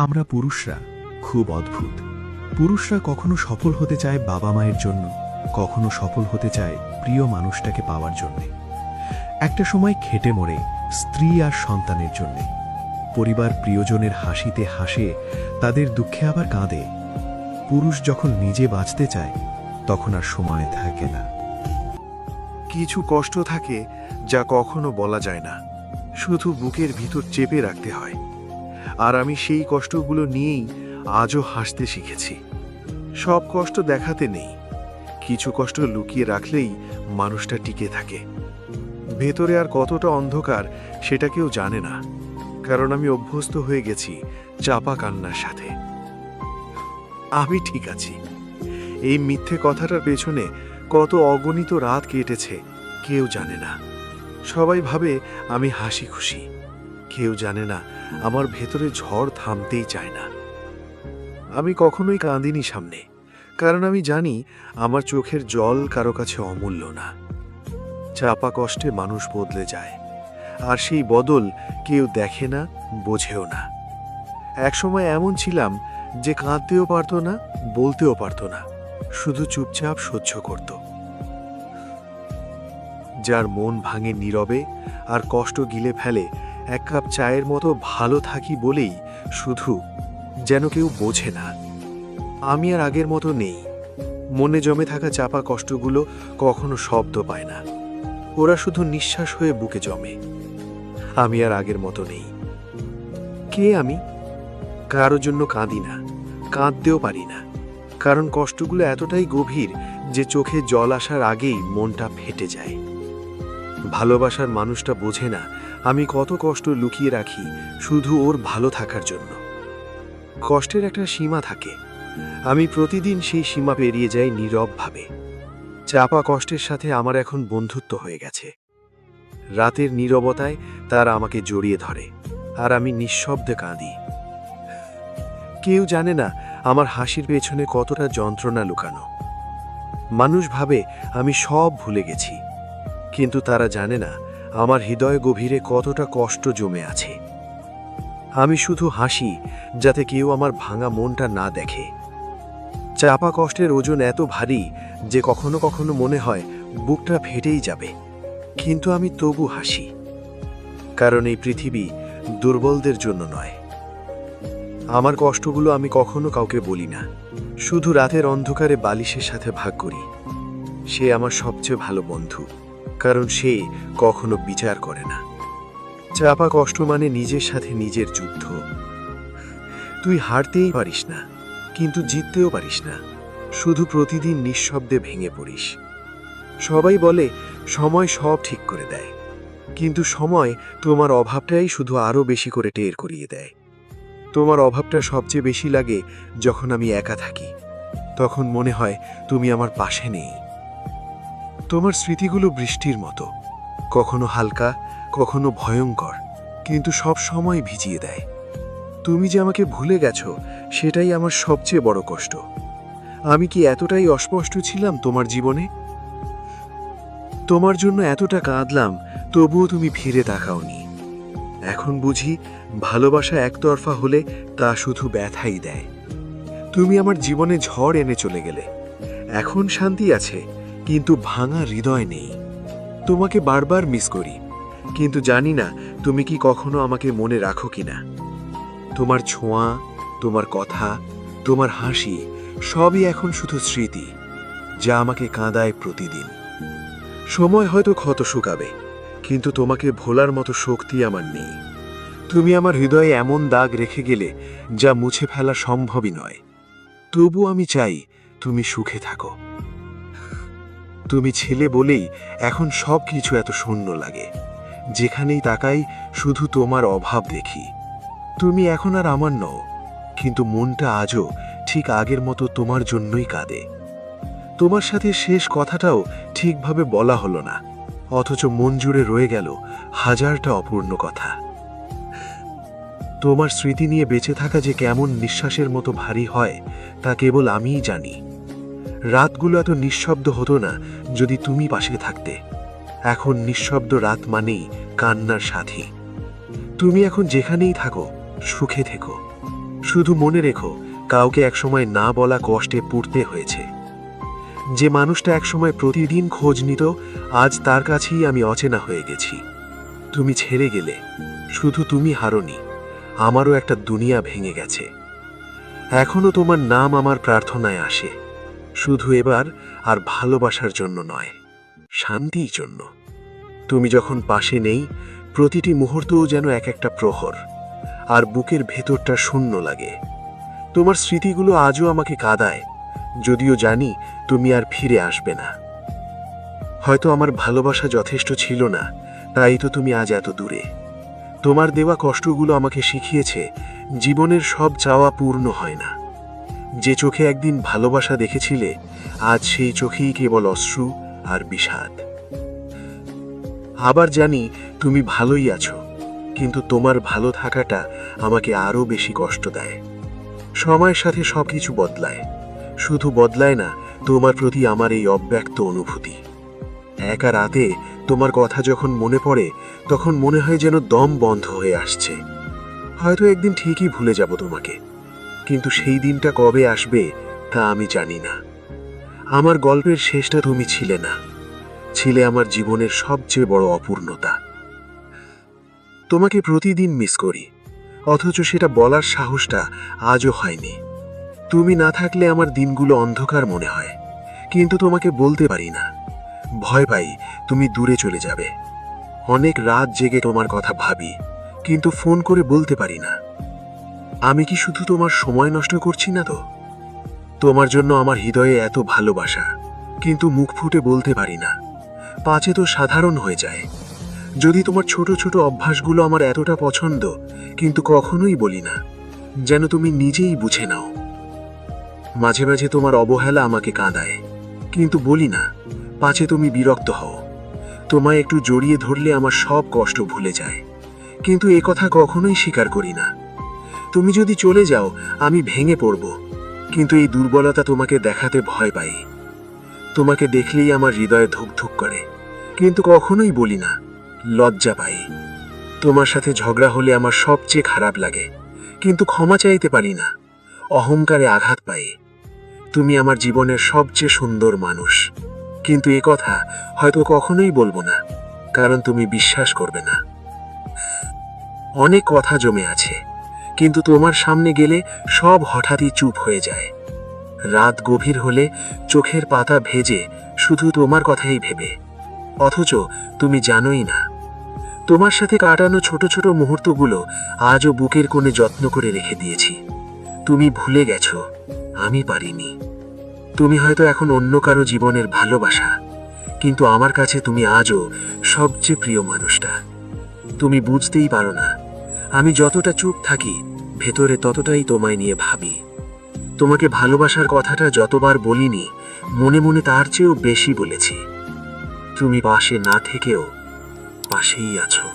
আমরা পুরুষরা খুব অদ্ভুত। পুরুষরা কখনো সফল হতে চায় বাবা মায়ের জন্য, কখনো সফল হতে চায় প্রিয় মানুষটাকে পাওয়ার জন্যে। একটা সময় খেটে মরে স্ত্রী আর সন্তানের জন্যে। পরিবার প্রিয়জনের হাসিতে হাসে, তাদের দুঃখে আবার কাঁদে। পুরুষ যখন নিজে বাঁচতে চায় তখন আর সময় থাকে না। কিছু কষ্ট থাকে যা কখনো বলা যায় না, শুধু বুকের ভিতর চেপে রাখতে হয়। আর আমি সেই কষ্টগুলো নিয়েই আজও হাসতে শিখেছি। সব কষ্ট দেখাতে নেই, কিছু কষ্ট লুকিয়ে রাখলেই মানুষটা টিকে থাকে। ভেতরে আর কতটা অন্ধকার সেটা কেউ জানে না, কারণ আমি অভ্যস্ত হয়ে গেছি চাপা কান্নার সাথে। আমি ঠিক আছি, এই মিথ্যে কথাটার পেছনে কত অগণিত রাত কেটেছে কেউ জানে না। সবাই ভাবে আমি হাসি খুশি, কেউ জানে না আমার ভেতরে ঝড় থামতেই চায় না। আমি কখনোই কাঁদিনি সামনে, কারণ আমি জানি আমার চোখের জল কারো কাছে অমূল্য না। চাপা কষ্টে মানুষ বদলে যায়, আর সেই বদল কেউ দেখে না, বোঝেও না। একসময় এমন ছিলাম যে কাঁদতেও পারতো না, বলতেও পারতো না, শুধু চুপচাপ সহ্য করত। যার মন ভাঙে নীরবে আর কষ্ট গিলে ফেলে এক কাপ চায়ের মতো ভালো থাকি বলেই, শুধু যেন কেউ বোঝে না। আমি আর আগের মতো নেই। মনে জমে থাকা চাপা কষ্টগুলো কখনো শব্দ পায় না, ওরা শুধু নিঃশ্বাস হয়ে বুকে জমে। আমি আর আগের মতো নেই। কে আমি? কারোর জন্য কাঁদি না, কাঁদতেও পারি না, কারণ কষ্টগুলো এতটাই গভীর যে চোখে জল আসার আগেই মনটা ফেটে যায়। ভালোবাসার মানুষটা বোঝে না আমি কত কষ্ট লুকিয়ে রাখি শুধু ওর ভালো থাকার জন্য। কষ্টের একটা সীমা থাকে, আমি প্রতিদিন সেই সীমা পেরিয়ে যাই নীরবভাবে। চাপা কষ্টের সাথে আমার এখন বন্ধুত্ব হয়ে গেছে। রাতের নীরবতায় তারা আমাকে জড়িয়ে ধরে, আর আমি নিঃশব্দে কাঁদি। কেউ জানে না আমার হাসির পেছনে কতটা যন্ত্রণা লুকানো। মানুষ ভাবে আমি সব ভুলে গেছি, কিন্তু তারা জানে না আমার হৃদয় গভীরে কতটা কষ্ট জমে আছে। আমি শুধু হাসি যাতে কেউ আমার ভাঙা মনটা না দেখে। চাপা কষ্টের ওজন এত ভারী যে কখনো কখনো মনে হয় বুকটা ফেটেই যাবে, কিন্তু আমি তবু হাসি, কারণ এই পৃথিবী দুর্বলদের জন্য নয়। আমার কষ্টগুলো আমি কখনো কাউকে বলি না, শুধু রাতের অন্ধকারে বালিশের সাথে ভাগ করি। সে আমার সবচেয়ে ভালো বন্ধু, কারণ সে কখনো বিচার করে না। চাপা কষ্ট মানে নিজের সাথে নিজের যুদ্ধ। তুই হারতেই পারিস না, কিন্তু জিততেও পারিস না, শুধু প্রতিদিন নিঃশব্দে ভেঙে পড়িস। সবাই বলে সময় সব ঠিক করে দেয়, কিন্তু সময় তোমার অভাবটাই শুধু আরো বেশি করে টের করিয়ে দেয়। তোমার অভাবটা সবচেয়ে বেশি লাগে যখন আমি একা থাকি, তখন মনে হয় তুমি আমার পাশে নেই। তোমার স্মৃতিগুলো বৃষ্টির মতো, কখনো হালকা, কখনো ভয়ঙ্কর, কিন্তু সব সময় ভিজিয়ে দেয়। তুমি যে আমাকে ভুলে গেছো সেটাই আমার সবচেয়ে বড় কষ্ট। আমি কি এতটাই অস্পষ্ট ছিলাম তোমার জীবনে? তোমার জন্য এতটা কাঁদলাম, তবুও তুমি ফিরে তাকাওনি। এখন বুঝি ভালোবাসা একতরফা হলে তা শুধু ব্যথাই দেয়। তুমি আমার জীবনে ঝড় এনে চলে গেলে। এখন শান্তি আছে, কিন্তু ভাঙা হৃদয় নেই। তোমাকে বারবার মিস করি, কিন্তু জানি না তুমি কি কখনো আমাকে মনে রাখো কিনা। তোমার ছোঁয়া, তোমার কথা, তোমার হাসি সবই এখন শুধু স্মৃতি, যা আমাকে কাঁদায় প্রতিদিন। সময় হয়তো ক্ষত শুকাবে, কিন্তু তোমাকে ভোলার মতো শক্তি আমার নেই। তুমি আমার হৃদয়ে এমন দাগ রেখে গেলে যা মুছে ফেলা সম্ভবই নয়। তবু আমি চাই তুমি সুখে থাকো। তুমি ছেলে বলেই এখন সব কিছু এত শূন্য লাগে। যেখানেই তাকাই শুধু তোমার অভাব দেখি। তুমি এখন আর আমার নও, কিন্তু মনটা আজও ঠিক আগের মতো তোমার জন্যই কাঁদে। তোমার সাথে শেষ কথাটাও ঠিকভাবে বলা হলো না, অথচ মন জুড়ে রয়ে গেল হাজারটা অপূর্ণ কথা। তোমার স্মৃতি নিয়ে বেঁচে থাকা যে কেমন নিঃশ্বাসের মতো ভারী হয় তা কেবল আমিই জানি। রাতগুলো এত নিঃশব্দ হতো না যদি তুমি পাশে থাকতে। এখন নিঃশব্দ রাত মানেই কান্নার সাথী। তুমি এখন যেখানেই থাকো সুখে থেকো, শুধু মনে রেখো, কাউকে একসময় না বলা কষ্টে পুড়তে হয়েছে। যে মানুষটা একসময় প্রতিদিন খোঁজ নিত, আজ তার কাছেই আমি অচেনা হয়ে গেছি। তুমি ছেড়ে গেলে, শুধু তুমি হারোনি, আমারও একটা দুনিয়া ভেঙে গেছে। এখনো তোমার নাম আমার প্রার্থনায় আসে, শুধু এবার আর ভালোবাসার জন্য নয়, শান্তির জন্য। তুমি যখন পাশে নেই, প্রতিটি মুহূর্তও যেন এক একটা প্রহর, আর বুকের ভেতরটা শূন্য লাগে। তোমার স্মৃতিগুলো আজও আমাকে কাঁদায়, যদিও জানি তুমি আর ফিরে আসবে না। হয়তো আমার ভালোবাসা যথেষ্ট ছিল না, তাই তো তুমি আজ এত দূরে। তোমার দেওয়া কষ্টগুলো আমাকে শিখিয়েছে জীবনের সব চাওয়া পূর্ণ হয় না। যে চোখে একদিন ভালোবাসা দেখেছিলে, আজ সেই চোখেই কেবল অশ্রু আর বিষাদ। আবার জানি তুমি ভালোই আছো, কিন্তু তোমার ভালো থাকাটা আমাকে আরও বেশি কষ্ট দেয়। সময়ের সাথে সবকিছু বদলায়, শুধু বদলায় না তোমার প্রতি আমার এই অব্যক্ত অনুভূতি। একা রাতে তোমার কথা যখন মনে পড়ে, তখন মনে হয় যেন দম বন্ধ হয়ে আসছে। হয়তো একদিন ঠিকই ভুলে যাব তোমাকে, কিন্তু সেই দিনটা কবে আসবে তা আমি জানি না। আমার গল্পের শেষটা তুমি ছিলে না, ছিলে আমার জীবনের সবচেয়ে বড় অপূর্ণতা। তোমাকে প্রতিদিন মিস করি, অথচ সেটা বলার সাহসটা আজও হয়নি। তুমি না থাকলে আমার দিনগুলো অন্ধকার মনে হয়, কিন্তু তোমাকে বলতে পারি না। ভয় পাই তুমি দূরে চলে যাবে। অনেক রাত জেগে তোমার কথা ভাবি, কিন্তু ফোন করে বলতে পারি না। আমি কি শুধু তোমার সময় নষ্ট করছি না তো? তোমার জন্য আমার হৃদয়ে এত ভালোবাসা, কিন্তু মুখ ফুটে বলতে পারি না। পাছে তো সাধারণ হয়ে যায়। যদি তোমার ছোট ছোট অভ্যাসগুলো আমার এতটা পছন্দ, কিন্তু কখনোই বলি না, যেন তুমি নিজেই বুঝে নাও। মাঝে মাঝে তোমার অবহেলা আমাকে কাঁদায়, কিন্তু বলি না, পাছে তুমি বিরক্ত হও। তোমায় একটু জড়িয়ে ধরলে আমার সব কষ্ট ভুলে যায়, কিন্তু এ কথা কখনোই স্বীকার করি না। তুমি যদি চলে যাও আমি ভেঙে পড়ব, কিন্তু এই দুর্বলতা তোমাকে দেখাতে ভয় পাই। তোমাকে দেখলেই আমার হৃদয়ে ধুকধুক করে, কিন্তু কখনোই বলি না, লজ্জা পাই। তোমার সাথে ঝগড়া হলে আমার সবচেয়ে খারাপ লাগে, কিন্তু ক্ষমা চাইতে পারি না, অহংকারে আঘাত পাই। তুমি আমার জীবনের সবচেয়ে সুন্দর মানুষ, কিন্তু এ কথা হয়তো কখনোই বলবো না, কারণ তুমি বিশ্বাস করবে না। অনেক কথা জমে আছে, কিন্তু তোমার সামনে গেলে সব হঠাৎই চুপ হয়ে যায়। রাত গভীর হলে চোখের পাতা ভেজে শুধু তোমার কথাই ভেবে, অথচ তুমি জানোই না। তোমার সাথে কাটানো ছোট ছোট মুহূর্তগুলো আজও বুকের কোণে যত্ন করে রেখে দিয়েছি। তুমি ভুলে গেছো, আমি পারিনি। তুমি হয়তো এখন অন্য কারো জীবনের ভালোবাসা, কিন্তু আমার কাছে তুমি আজও সবচেয়ে প্রিয় মানুষটা। তুমি বুঝতেই পারো না, আমি যতটা চুপ থাকি, ভেতরে ততটাই তোমায় নিয়ে ভাবি। তোমাকে ভালোবাসার কথাটা যতবার বলিনি, মনে মনে তার চেয়েও বেশি বলেছি। তুমি পাশে না থেকেও পাশেই আছো।